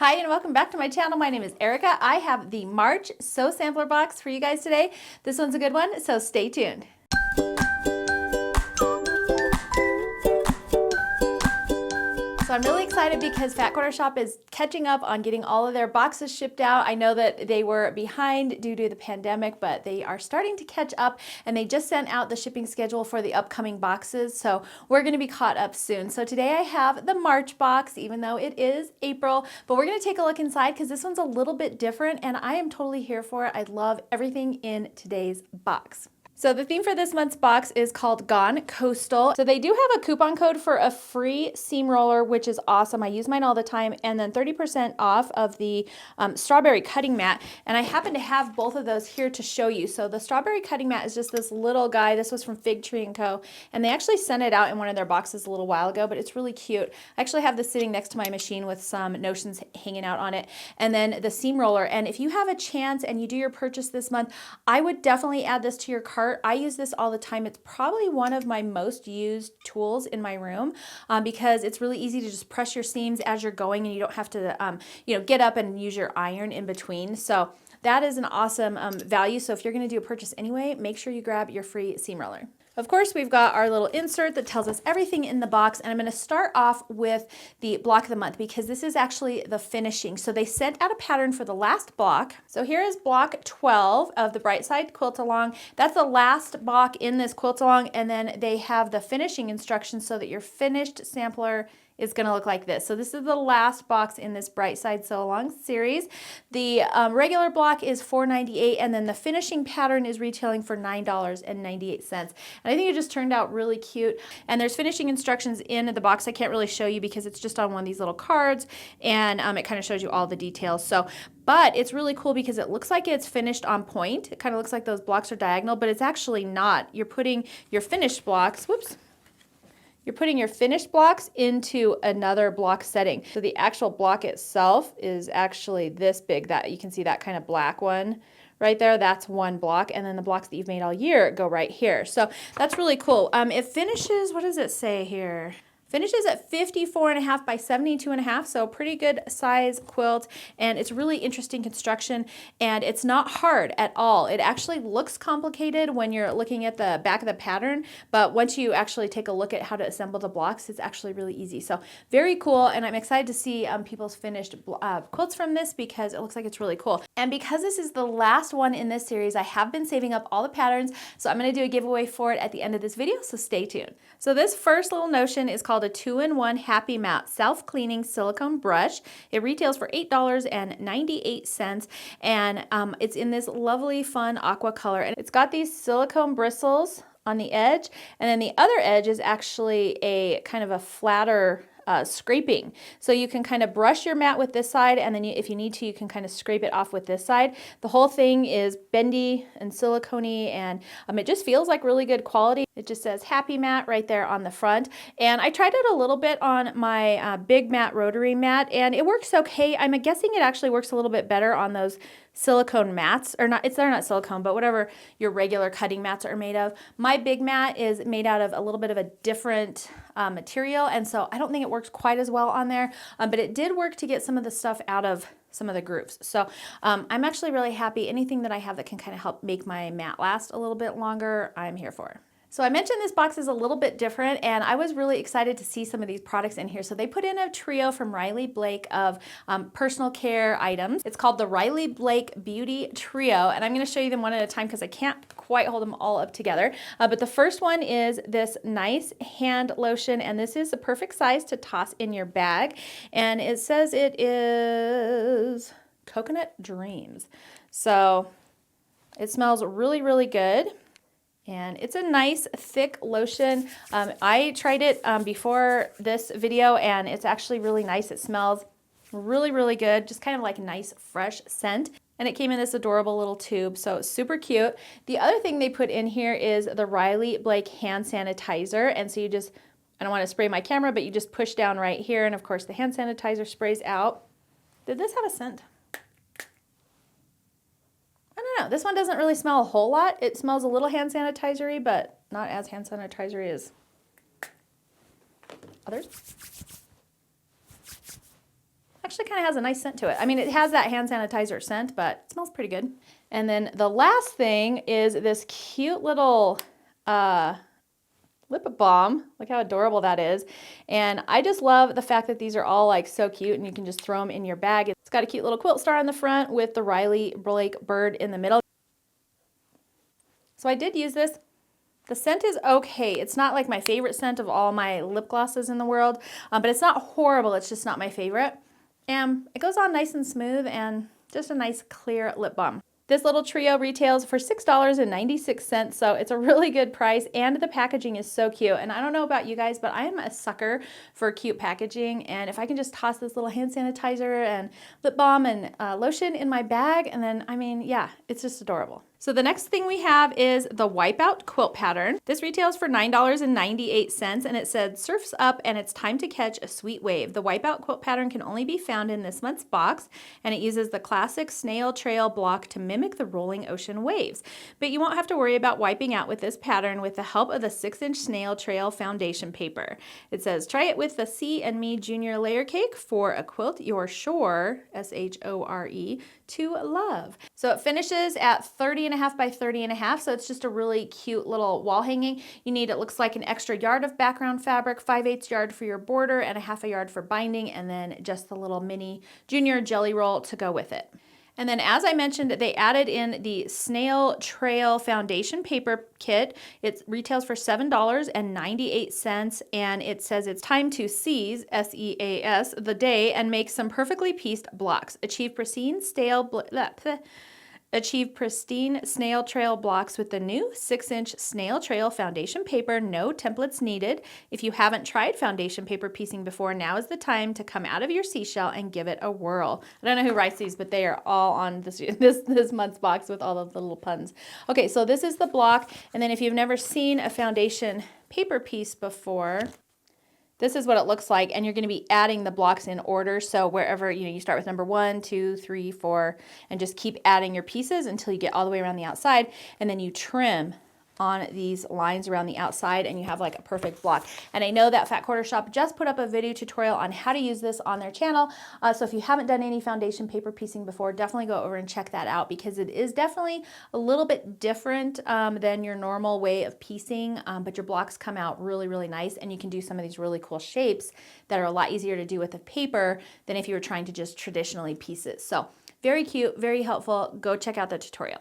Hi and welcome back to my channel. My name is Erica. I have the March Sew Sampler box for you guys today. This one's a good one, so stay tuned. So I'm really excited because Fat Quarter Shop is catching up on getting all of their boxes shipped out. I know that they were behind due to the pandemic, but they are starting to catch up, and they just sent out the shipping schedule for the upcoming boxes. So we're going to be caught up soon. So today I have the March box, even though it is April, but we're going to take a look inside because this one's a little bit different and I am totally here for it. I love everything in today's box. So the theme for this month's box is called Gone Coastal. So they do have a coupon code for a free seam roller, which is awesome. I use mine all the time, and then 30% off of the strawberry cutting mat. And I happen to have both of those here to show you. So the strawberry cutting mat is just this little guy. This was from Fig Tree & Co. And they actually sent it out in one of their boxes a little while ago, but it's really cute. I actually have this sitting next to my machine with some notions hanging out on it. And then the seam roller. And if you have a chance and you do your purchase this month, I would definitely add this to your cart. I use this all the time. It's probably one of my most used tools in my room because it's really easy to just press your seams as you're going, and you don't have to get up and use your iron in between. So that is an awesome value. So if you're going to do a purchase anyway, make sure you grab your free seam roller. Of course, we've got our little insert that tells us everything in the box, and I'm going to start off with the block of the month because this is actually the finishing. So they sent out a pattern for the last block. So here is block 12 of the Bright Side Quilt Along. That's the last block in this quilt along, and then they have the finishing instructions so that your finished sampler is going to look like this. So this is the last box in this Bright Side Sew Along series. The regular block is $4.98, and then the finishing pattern is retailing for $9.98. And I think it just turned out really cute. And there's finishing instructions in the box. I can't really show you because it's just on one of these little cards, and it kind of shows you all the details. So, but it's really cool because it looks like it's finished on point. It kind of looks like those blocks are diagonal, but it's actually not. You're putting your finished blocks, you're putting your finished blocks into another block setting. So the actual block itself is actually this big. That you can see that kind of black one right there. That's one block. And then the blocks that you've made all year go right here. So that's really cool. It finishes, what does it say here? Finishes at 54.5 by 72.5, so pretty good size quilt, and it's really interesting construction, and it's not hard at all. It actually looks complicated when you're looking at the back of the pattern, but once you actually take a look at how to assemble the blocks, it's actually really easy. So very cool, and I'm excited to see people's finished quilts from this because it looks like it's really cool. And because this is the last one in this series, I have been saving up all the patterns, so I'm going to do a giveaway for it at the end of this video, so stay tuned. So this first little notion is called a 2-in-1 Happy Matte Self-Cleaning Silicone Brush. It retails for $8.98, and it's in this lovely fun aqua color, and it's got these silicone bristles on the edge, and then the other edge is actually a kind of a flatter scraping. So you can kind of brush your mat with this side, and then if you need to, you can kind of scrape it off with this side. The whole thing is bendy and silicone-y, and it just feels like really good quality. It just says Happy Mat right there on the front. And I tried it a little bit on my Big Mat rotary mat, and it works okay. I'm guessing it actually works a little bit better on those silicone mats, or not, they're not silicone, but whatever your regular cutting mats are made of. My Big Mat is made out of a little bit of a different material, and so I don't think it works quite as well on there, but it did work to get some of the stuff out of some of the grooves. So I'm actually really happy. Anything that I have that can kind of help make my mat last a little bit longer, I'm here for. So I mentioned this box is a little bit different, and I was really excited to see some of these products in here. So they put in a trio from Riley Blake of personal care items. It's called the Riley Blake Beauty Trio, and I'm going to show you them one at a time because I can't quite hold them all up together. But the first one is this nice hand lotion, and this is the perfect size to toss in your bag. And it says it is Coconut Dreams. So it smells really, really good. And it's a nice thick lotion. I tried it before this video, and it's actually really nice. It smells really, really good. Just kind of like a nice fresh scent. And it came in this adorable little tube, so it's super cute. The other thing they put in here is the Riley Blake hand sanitizer. And so you just, I don't want to spray my camera, but you just push down right here. And of course the hand sanitizer sprays out. Did this have a scent? I don't know. This one doesn't really smell a whole lot. It smells a little hand sanitizer-y, but not as hand sanitizer-y as others. Actually kind of has a nice scent to it. I mean, it has that hand sanitizer scent, but it smells pretty good. And then the last thing is this cute little lip balm. Look how adorable that is. And I just love the fact that these are all like so cute and you can just throw them in your bag. It's got a cute little quilt star on the front with the Riley Blake bird in the middle. So I did use this. The scent is okay. It's not like my favorite scent of all my lip glosses in the world, but it's not horrible. It's just not my favorite. And it goes on nice and smooth and just a nice clear lip balm. This little trio retails for $6.96, so it's a really good price, and the packaging is so cute. And I don't know about you guys, but I am a sucker for cute packaging, and if I can just toss this little hand sanitizer and lip balm and lotion in my bag, and then, I mean, yeah, it's just adorable. So the next thing we have is the Wipeout quilt pattern. This retails for $9.98, and it said, "Surf's up and it's time to catch a sweet wave." The Wipeout quilt pattern can only be found in this month's box, and it uses the classic snail trail block to mimic the rolling ocean waves. But you won't have to worry about wiping out with this pattern with the help of the 6-inch snail trail foundation paper. It says, "Try it with the C and Me Junior Layer Cake for a quilt you're sure, S-H-O-R-E, to love." So it finishes at 30.5 by 30.5, so it's just a really cute little wall hanging. You need, it looks like, an extra yard of background fabric, 5/8 yard for your border, and a 1/2 yard for binding, and then just the little mini junior jelly roll to go with it. And then, as I mentioned, they added in the Snail Trail Foundation Paper Kit. It retails for $7.98, and it says it's time to seize, S-E-A-S, the day and make some perfectly pieced blocks. Achieve pristine snail trail blocks with the new 6-inch snail trail foundation paper. No templates needed. If you haven't tried foundation paper piecing before, now is the time to come out of your seashell and give it a whirl. I don't know who writes these, but they are all on this month's box with all of the little puns. Okay, so this is the block, and then if you've never seen a foundation paper piece before, this is what it looks like, and you're going to be adding the blocks in order. So wherever, you start with number 1, 2, 3, 4, and just keep adding your pieces until you get all the way around the outside, and then you trim on these lines around the outside, and you have like a perfect block. And I know that Fat Quarter Shop just put up a video tutorial on how to use this on their channel. So if you haven't done any foundation paper piecing before, definitely go over and check that out, because it is definitely a little bit different than your normal way of piecing, but your blocks come out really, really nice, and you can do some of these really cool shapes that are a lot easier to do with the paper than if you were trying to just traditionally piece it. So very cute, very helpful. Go check out the tutorial.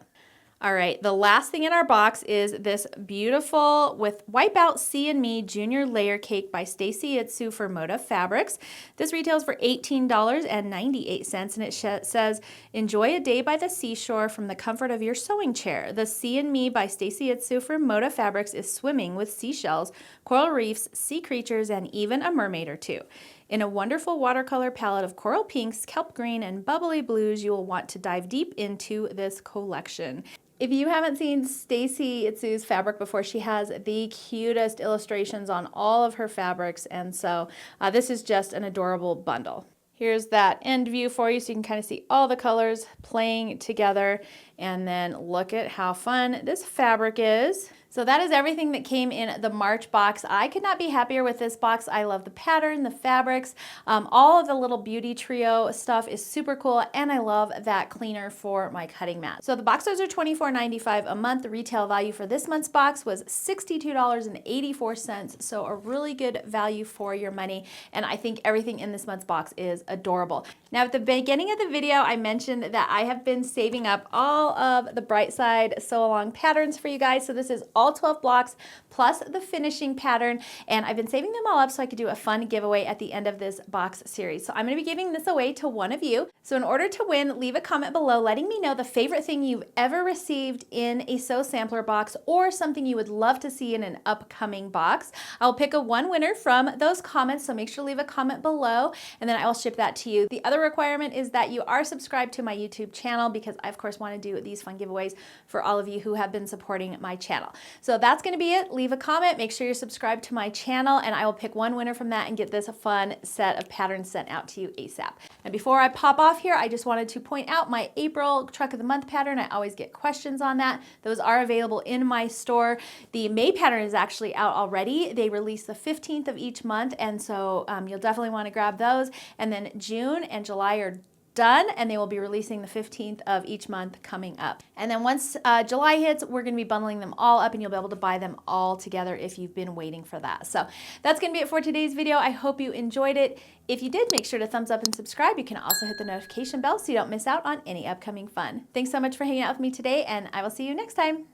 All right, the last thing in our box is this beautiful with Wipeout C and Me Junior Layer Cake by Stacy Itsu for Moda Fabrics. This retails for $18.98, and it says, "Enjoy a day by the seashore from the comfort of your sewing chair. The C and Me by Stacy Itsu for Moda Fabrics is swimming with seashells, coral reefs, sea creatures, and even a mermaid or two. In a wonderful watercolor palette of coral pinks, kelp green, and bubbly blues, you will want to dive deep into this collection." If you haven't seen Stacy Itsu's fabric before, she has the cutest illustrations on all of her fabrics, and so this is just an adorable bundle. Here's that end view for you so you can kind of see all the colors playing together, and then look at how fun this fabric is. So that is everything that came in the March box. I could not be happier with this box. I love the pattern, the fabrics, all of the little beauty trio stuff is super cool, and I love that cleaner for my cutting mat. So the boxes are $24.95 a month. The retail value for this month's box was $62.84, so a really good value for your money, and I think everything in this month's box is adorable. Now, at the beginning of the video, I mentioned that I have been saving up all of the Bright Side Sew Along patterns for you guys. So this is all 12 blocks plus the finishing pattern, and I've been saving them all up so I could do a fun giveaway at the end of this box series. So I'm going to be giving this away to one of you. So in order to win, leave a comment below letting me know the favorite thing you've ever received in a Sew Sampler box, or something you would love to see in an upcoming box. I'll pick one winner from those comments, so make sure to leave a comment below, and then I will ship that to you. The other requirement is that you are subscribed to my YouTube channel, because I of course want to do these fun giveaways for all of you who have been supporting my channel. So that's going to be it. Leave a comment, make sure you're subscribed to my channel, and I will pick one winner from that and get this fun set of patterns sent out to you ASAP. And before I pop off here, I just wanted to point out my April Truck of the Month pattern. I always get questions on that. Those are available in my store. The May pattern is actually out already. They release the 15th of each month, and so you'll definitely want to grab those. And then June and July are done, and they will be releasing the 15th of each month coming up. And then once July hits, we're going to be bundling them all up, and you'll be able to buy them all together if you've been waiting for that. So that's going to be it for today's video. I hope you enjoyed it. If you did, make sure to thumbs up and subscribe. You can also hit the notification bell so you don't miss out on any upcoming fun. Thanks so much for hanging out with me today, and I will see you next time.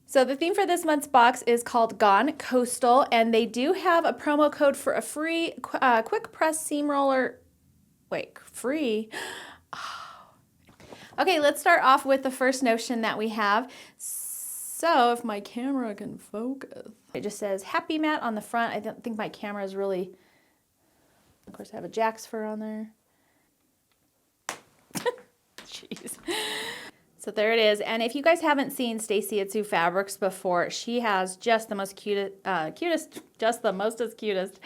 So the theme for this month's box is called Gone Coastal, and they do have a promo code for a free quick press seam roller. Wait, free? Okay, let's start off with the first notion that we have. So if my camera can focus. It just says Happy Mat on the front. I don't think my camera is really, of course I have a Jack's fur on there. Jeez. So there it is, and if you guys haven't seen Stacy at Sue Fabrics before, she has just the most cutest, cutest.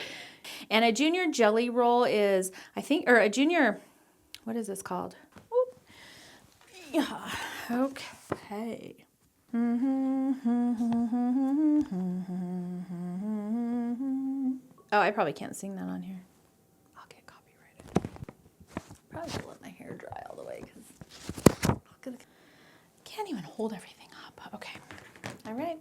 And a junior jelly roll is, I think, or a junior, what is this called? Oop. Yeah, okay. Oh, I probably can't sing that on here. I'll get copyrighted. Probably should let my hair dry all the way, because can't even hold everything up. Okay. All right.